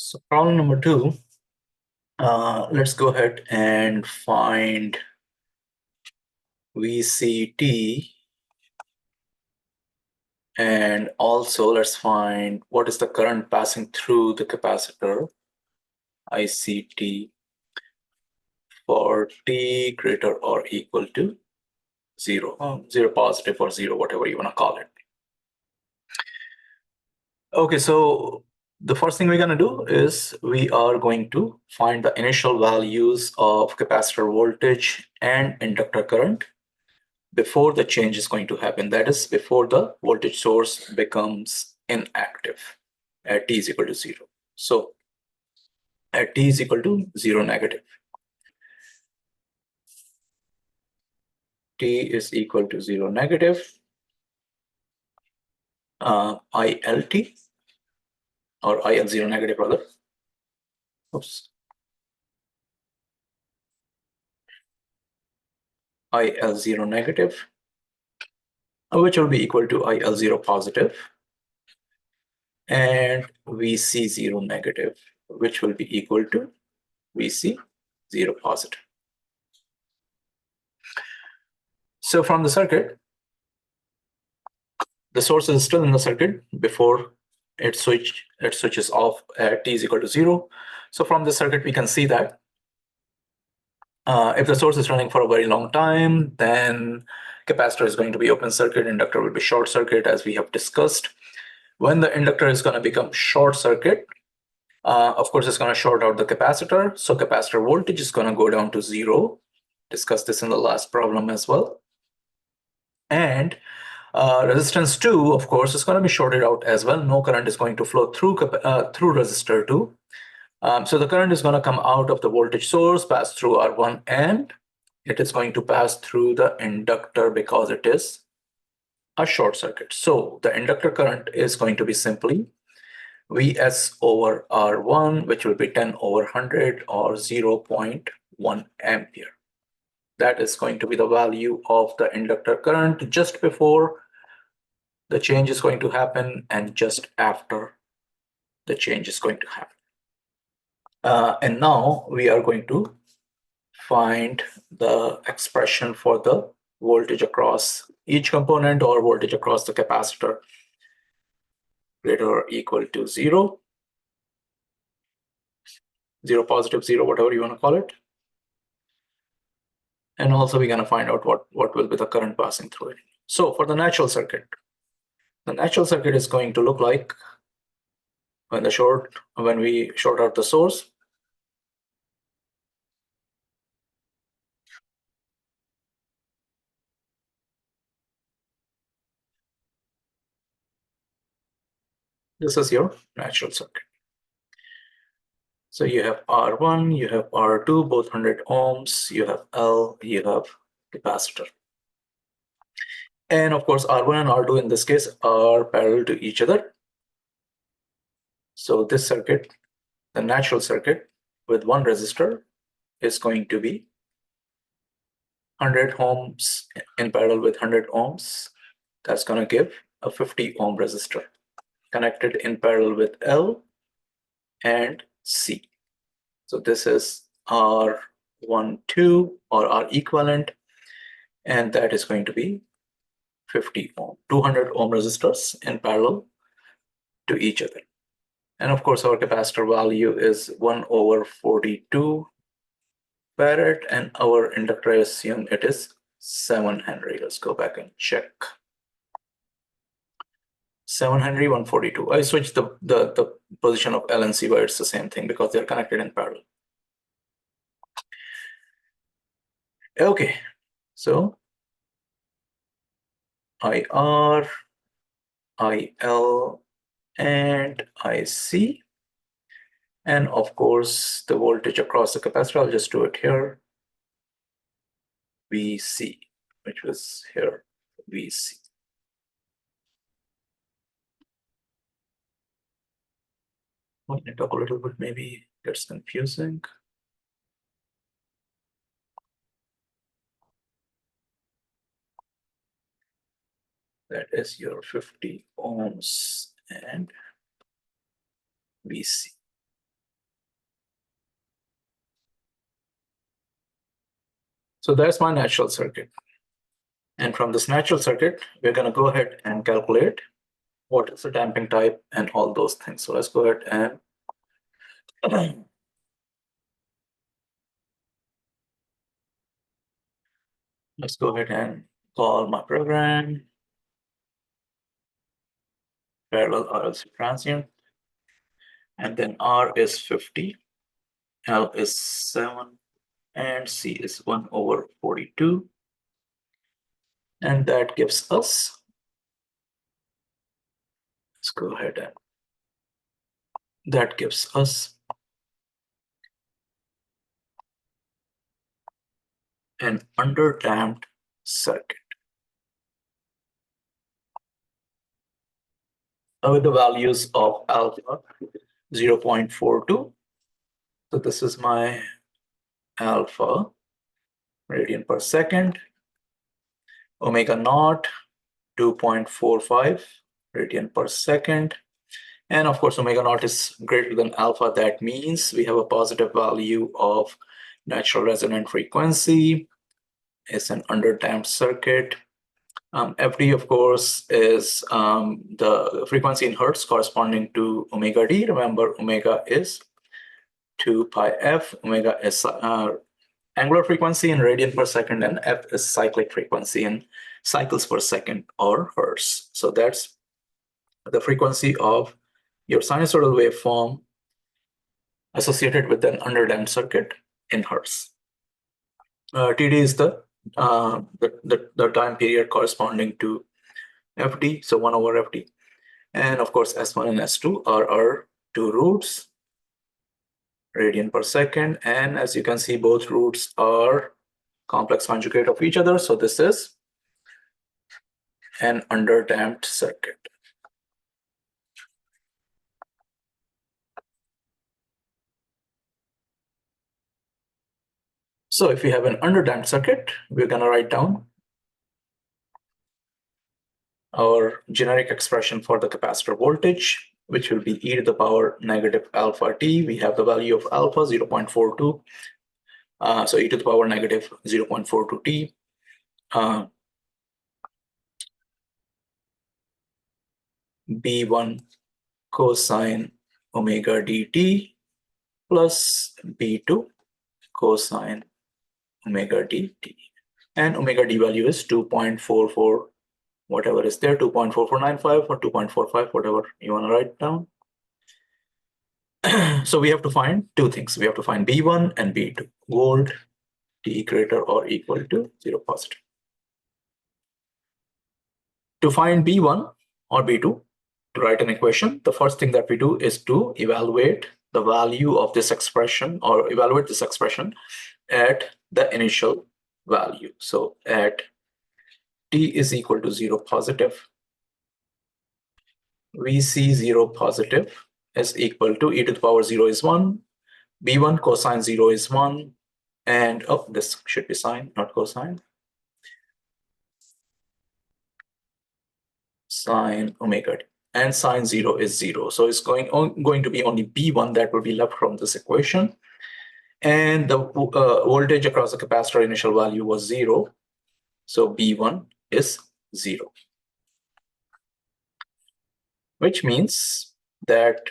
So problem number 2, let's go ahead and find VCT, and also let's find what is the current passing through the capacitor ICT for t greater or equal to 0, 0 positive or 0, whatever you want to call it. Okay, so the first thing we're going to do is we are going to find the initial values of capacitor voltage and inductor current before the change is going to happen. That is, before the voltage source becomes inactive at t is equal to 0. So at t is equal to 0 negative, t is equal to 0 negative, ILT, or IL0 negative rather. Oops. IL0 negative, which will be equal to IL0 positive, and VC0 negative, which will be equal to VC0 positive. So from the circuit, the source is still in the circuit before it switches off at t is equal to 0. So from the circuit, we can see that if the source is running for a very long time, then capacitor is going to be open circuit, inductor will be short circuit, as we have discussed. When the inductor is going to become short circuit, of course, it's going to short out the capacitor. So capacitor voltage is going to go down to 0. Discussed this in the last problem as well. And resistance 2, of course, is going to be shorted out as well. No current is going to flow through resistor 2. So the current is going to come out of the voltage source, pass through R1, and it is going to pass through the inductor because it is a short circuit. So the inductor current is going to be simply Vs over R1, which will be 10 over 100 or 0.1 ampere. That is going to be the value of the inductor current just before the change is going to happen and just after the change is going to happen. And now we are going to find the expression for the voltage across each component or voltage across the capacitor greater or equal to 0, 0 positive, 0, whatever you want to call it. And also we're going to find out what will be the current passing through it. So for the natural circuit is going to look like when we short out the source. This is your natural circuit. So you have R1, you have R2, both 100 ohms, you have L, you have capacitor. And of course, R1 and R2 in this case are parallel to each other. So this circuit, the natural circuit with one resistor, is going to be 100 ohms in parallel with 100 ohms. That's going to give a 50 ohm resistor connected in parallel with L and C. So this is R12 or R equivalent, and that is going to be 50 ohm, 200 ohm resistors in parallel to each other. And of course, our capacitor value is 1 over 42 farad, and our inductor, I assume it is 7 Henry. Let's go back and check. 7 Henry, 142. I switched the position of L and C, but it's the same thing because they're connected in parallel. Okay, so IR, IL, and IC. And of course, the voltage across the capacitor, I'll just do it here. VC, which was here, VC. Let me talk a little bit, maybe gets confusing. That is your 50 ohms and VC. So that's my natural circuit. And from this natural circuit, we're going to go ahead and calculate what is the damping type and all those things. So let's go ahead and let's go ahead and call my program parallel RLC transient. And then R is 50, L is 7, and C is 1/42. And that gives us, let's go ahead and that gives us an underdamped circuit with the values of alpha 0.42. So this is my alpha radian per second, omega naught 2.45 radian per second. And of course, omega naught is greater than alpha. That means we have a positive value of natural resonant frequency. It's an underdamped circuit. FD, of course, is the frequency in hertz corresponding to omega d. Remember, omega is 2 pi f. Omega is angular frequency in radian per second, and f is cyclic frequency in cycles per second, or hertz. So that's the frequency of your sinusoidal waveform associated with an underdamped circuit in hertz. TD is the time period corresponding to FD, so 1/FD. And of course, S1 and S2 are our two roots, radian per second. And as you can see, both roots are complex conjugate of each other. So this is an underdamped circuit. So if we have an underdamped circuit, we're going to write down our generic expression for the capacitor voltage, which will be e to the power negative alpha t. We have the value of alpha 0.42. So e to the power negative 0.42 t. B1 cosine omega dt plus B2 cosine omega dt. And omega d value is 2.44, whatever is there, 2.4495 or 2.45, whatever you want to write down. So we have to find two things. We have to find B1 and B2, volt t greater or equal to 0 positive. To find B1 or B2, to write an equation, the first thing that we do is to evaluate the value of this expression, or evaluate this expression at the initial value. So at t is equal to 0 positive, we see 0 positive is equal to e to the power 0 is 1, b1 cosine 0 is 1, and oh, this should be sine, not cosine, sine omega t, and sine 0 is 0. So it's going to be only b1 that will be left from this equation. And the voltage across the capacitor initial value was 0. So b1 is 0. Which means that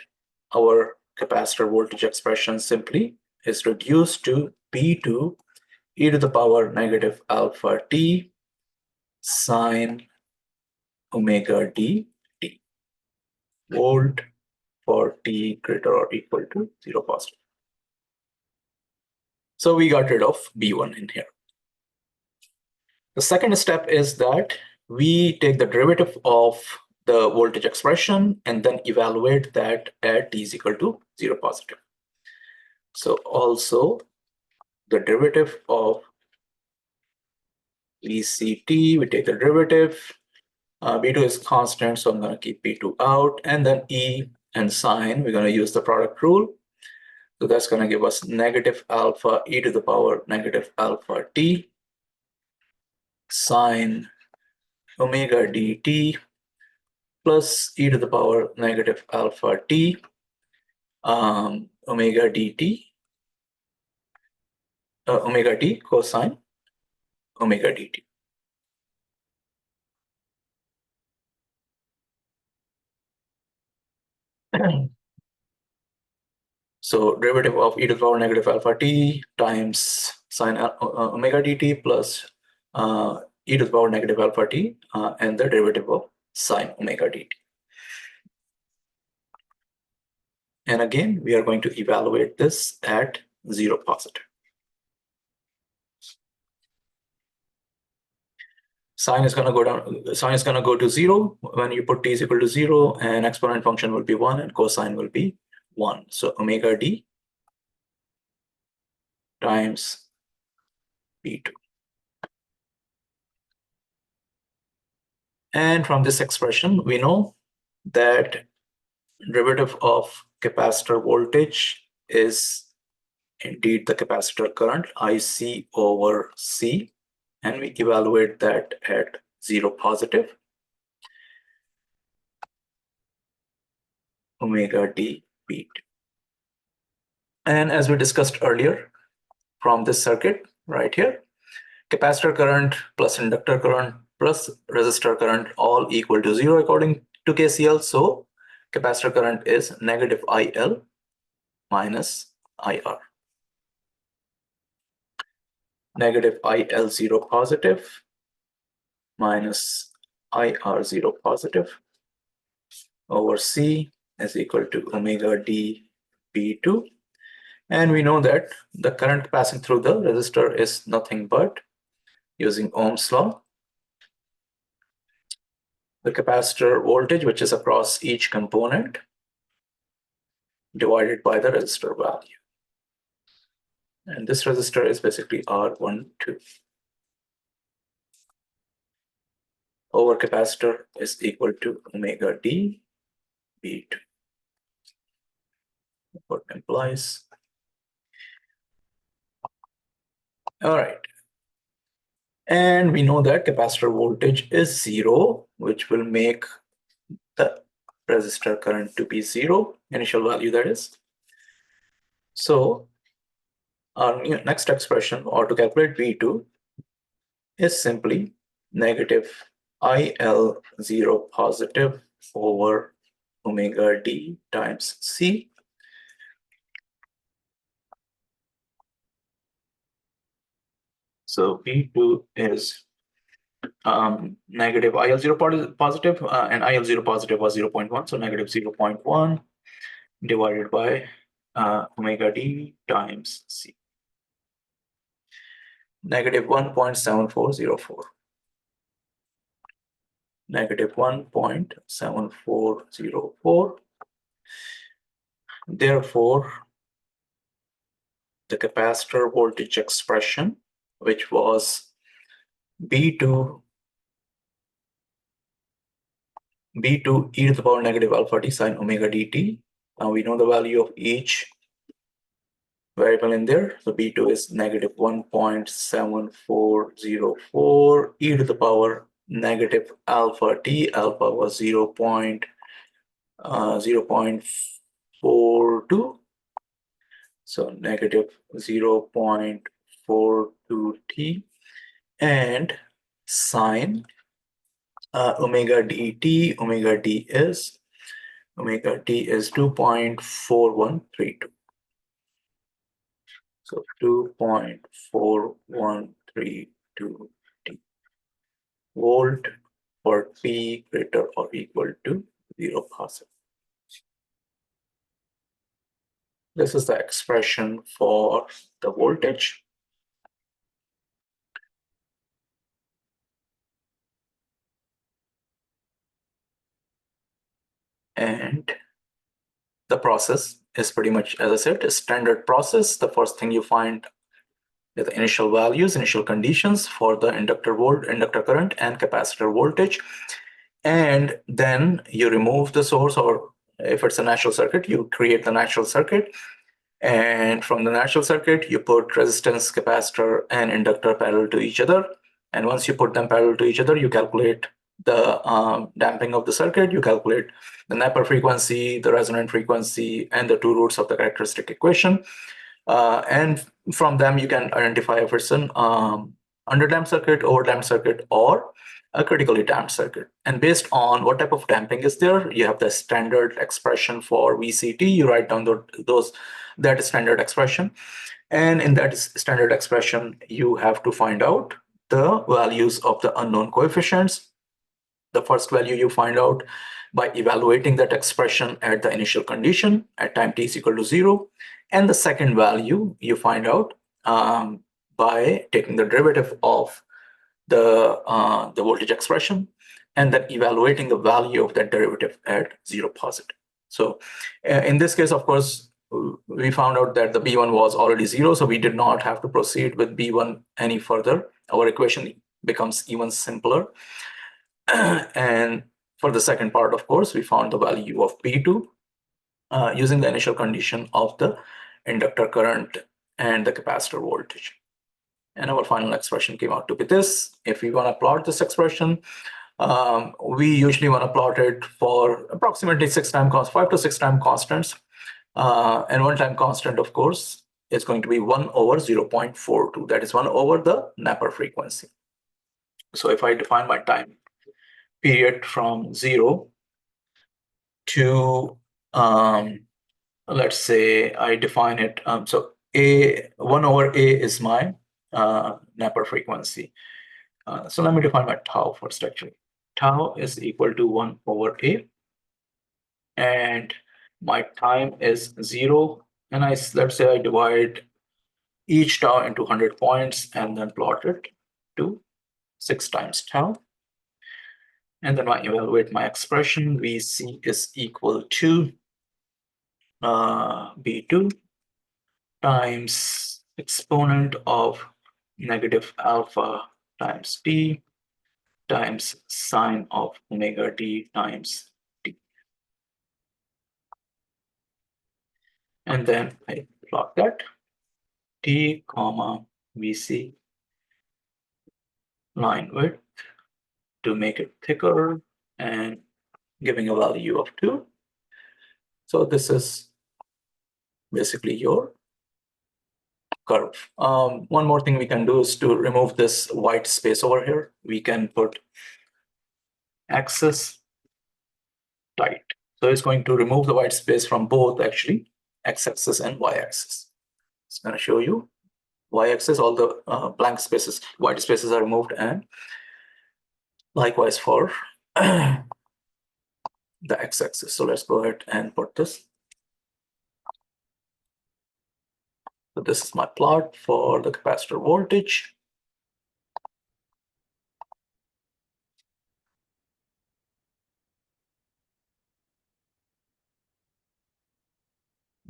our capacitor voltage expression simply is reduced to B2 e to the power negative alpha t sine omega d t, volt for t greater or equal to 0 positive. So we got rid of B1 in here. The second step is that we take the derivative of the voltage expression and then evaluate that at t is equal to 0 positive. So also the derivative of VCT, we take the derivative. B2 is constant, so I'm going to keep B2 out. And then E and sine, we're going to use the product rule. So that's going to give us negative alpha e to the power negative alpha t sine omega dt plus e to the power negative alpha t omega dt omega t cosine omega dt. So derivative of e to the power negative alpha t times sine omega dt plus e to the power negative alpha t and the derivative of sine omega dt. And again, we are going to evaluate this at 0 positive. Sine is going to go down. Sine is going to go to 0 when you put t is equal to 0, and exponent function will be 1 and cosine will be 1. So omega d times b2. And from this expression, we know that derivative of capacitor voltage is indeed the capacitor current IC over C, and we evaluate that at 0 positive. Omega d b2. And as we discussed earlier, from this circuit right here, capacitor current plus inductor current plus resistor current all equal to 0 according to KCL. So capacitor current is negative IL minus IR. Negative IL0 positive minus IR0 positive over C is equal to omega d b2. And we know that the current passing through the resistor is nothing but, using Ohm's law, the capacitor voltage, which is across each component, divided by the resistor value. And this resistor is basically R12. Over capacitor is equal to omega d b2. What implies. All right. And we know that capacitor voltage is 0, which will make the resistor current to be 0, initial value that is. So our next expression, or to calculate V2, is simply negative IL0 positive over omega d times C. So V2 is negative IL0 positive, and IL0 positive was 0.1, so negative 0.1 divided by omega d times C. Negative 1.7404. Negative 1.7404. Therefore, the capacitor voltage expression, which was B2 e to the power negative alpha t sine omega dt. Now we know the value of each variable in there. So B2 is negative 1.7404 e to the power negative alpha t. Alpha was 0.42. So negative 0.42 t, and sine omega dt. Omega d is 2.4132. So 2.4132 t volt for p greater or equal to 0 positive. This is the expression for the voltage. And the process is pretty much, as I said, a standard process. The first thing you find is the initial values, initial conditions for the inductor current and capacitor voltage. And then you remove the source, or if it's a natural circuit, you create the natural circuit. And from the natural circuit, you put resistance, capacitor, and inductor parallel to each other. And once you put them parallel to each other, you calculate the damping of the circuit, you calculate the Napier frequency, the resonant frequency, and the two roots of the characteristic equation. And from them, you can identify if it's an underdamped circuit, overdamped circuit, or a critically damped circuit. And based on what type of damping is there, you have the standard expression for VCT. You write down that standard expression. And in that standard expression, you have to find out the values of the unknown coefficients. The first value you find out by evaluating that expression at the initial condition at time t is equal to 0. And the second value you find out by taking the derivative of the voltage expression and then evaluating the value of that derivative at 0 positive. So in this case, of course, we found out that the B1 was already 0, so we did not have to proceed with B1 any further. Our equation becomes even simpler. And for the second part, of course, we found the value of B2 using the initial condition of the inductor current and the capacitor voltage. And our final expression came out to be this. If we want to plot this expression, we usually want to plot it for approximately 5 to 6 time constants. And one time constant, of course, is going to be 1 over 0.42. That is 1 over the Napier frequency. So if I define my time period from 0 to, let's say I define it, so 1 over A is my Napier frequency. So let me define my tau first, actually. Tau is equal to 1 over A, and my time is 0, and let's say I divide each tau into 100 points and then plot it to 6 times tau. And then I evaluate my expression. Vc is equal to B2 times exponent of negative alpha times t times sine of omega t times t. And then I plot that t comma Vc line width to make it thicker and giving a value of 2. So this is basically your curve. One more thing we can do is to remove this white space over here. We can put axis tight. So it's going to remove the white space from both, actually, x-axis and y-axis. It's going to show you y-axis, all the blank spaces, white spaces are removed, and likewise for the x-axis. So let's go ahead and put this. So this is my plot for the capacitor voltage.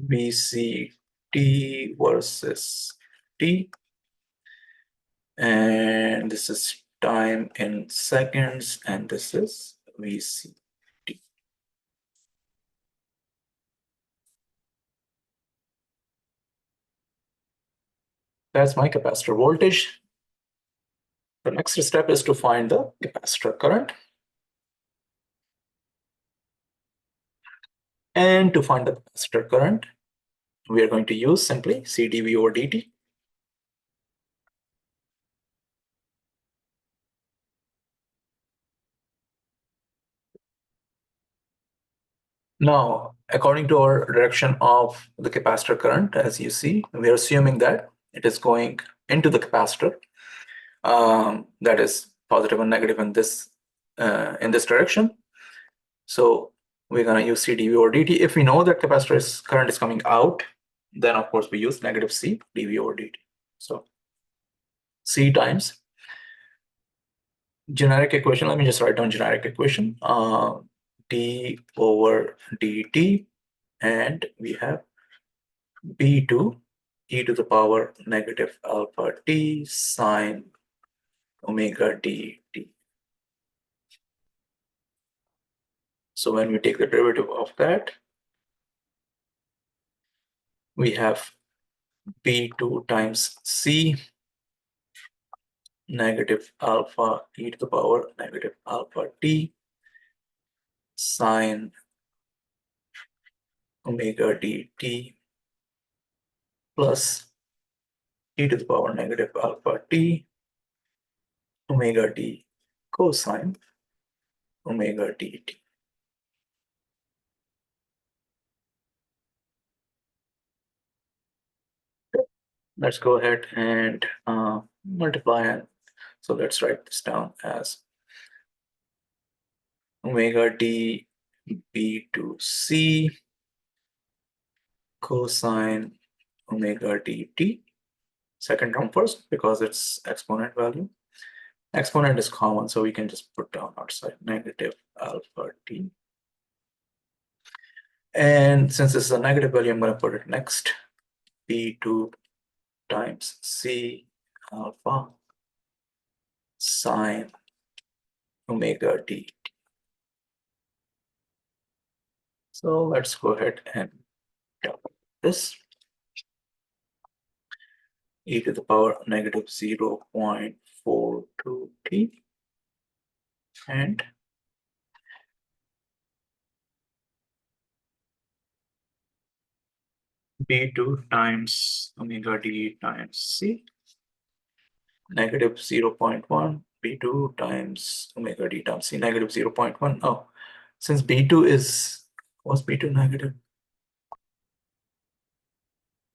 VCT versus T. And this is time in seconds, and this is VCT. That's my capacitor voltage. The next step is to find the capacitor current. And to find the capacitor current, we are going to use simply C dV over dt. Now, according to our direction of the capacitor current, as you see, we are assuming that it is going into the capacitor. That is positive and negative in this direction. So we're going to use C dV over dt. If we know that capacitor current is coming out, then of course we use negative C dV over dt. So C times generic equation. Let me just write down generic equation. D over dt, and we have B2 e to the power negative alpha t sine omega dt. So when we take the derivative of that, we have B2 times C negative alpha e to the power negative alpha t sine omega dt plus e to the power negative alpha t omega t cosine omega dt. Let's go ahead and multiply it. So let's write this down as omega d b to c cosine omega dt. Second term first because it's exponent value. Exponent is common, so we can just put down outside negative alpha t. And since this is a negative value, I'm going to put it next. b2 times c alpha sine omega d. So let's go ahead and calculate this. E to the power negative 0.42 t and b2 times omega d times c negative 0.1 b2 times omega d times c negative 0.1. Oh, since b2 was b2 negative?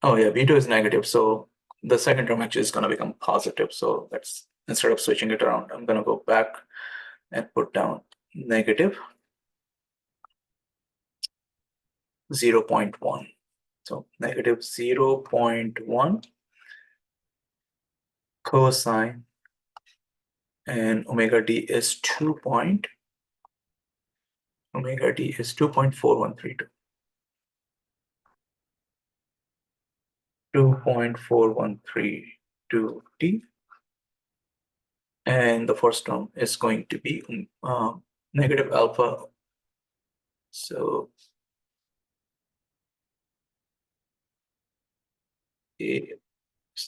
Oh yeah, b2 is negative, so the second term actually is going to become positive. So let's, instead of switching it around, I'm going to go back and put down negative 0.1. So negative 0.1 cosine and omega d is 2.4132. 2.4132 t, and the first term is going to be negative alpha. So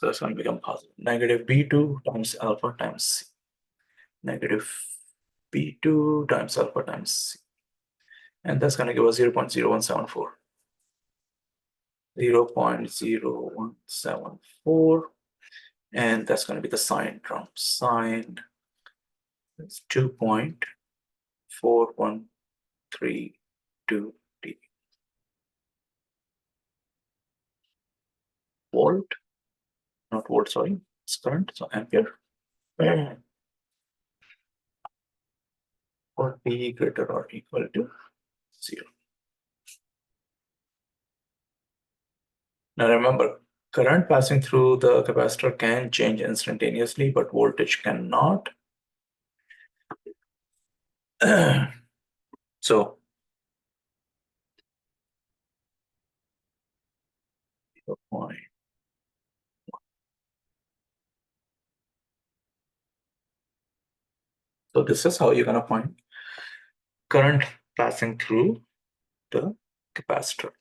that's going to become positive. Negative b2 times alpha times c. Negative b2 times alpha times c. And that's going to give us 0.0174. 0.0174. And that's going to be the sine term. Sine is 2.4132 t. Volt, not volt, sorry, it's current, so ampere. For t greater or equal to 0. Now remember, current passing through the capacitor can change instantaneously, but voltage cannot. So point. So this is how you're going to find current passing through the capacitor.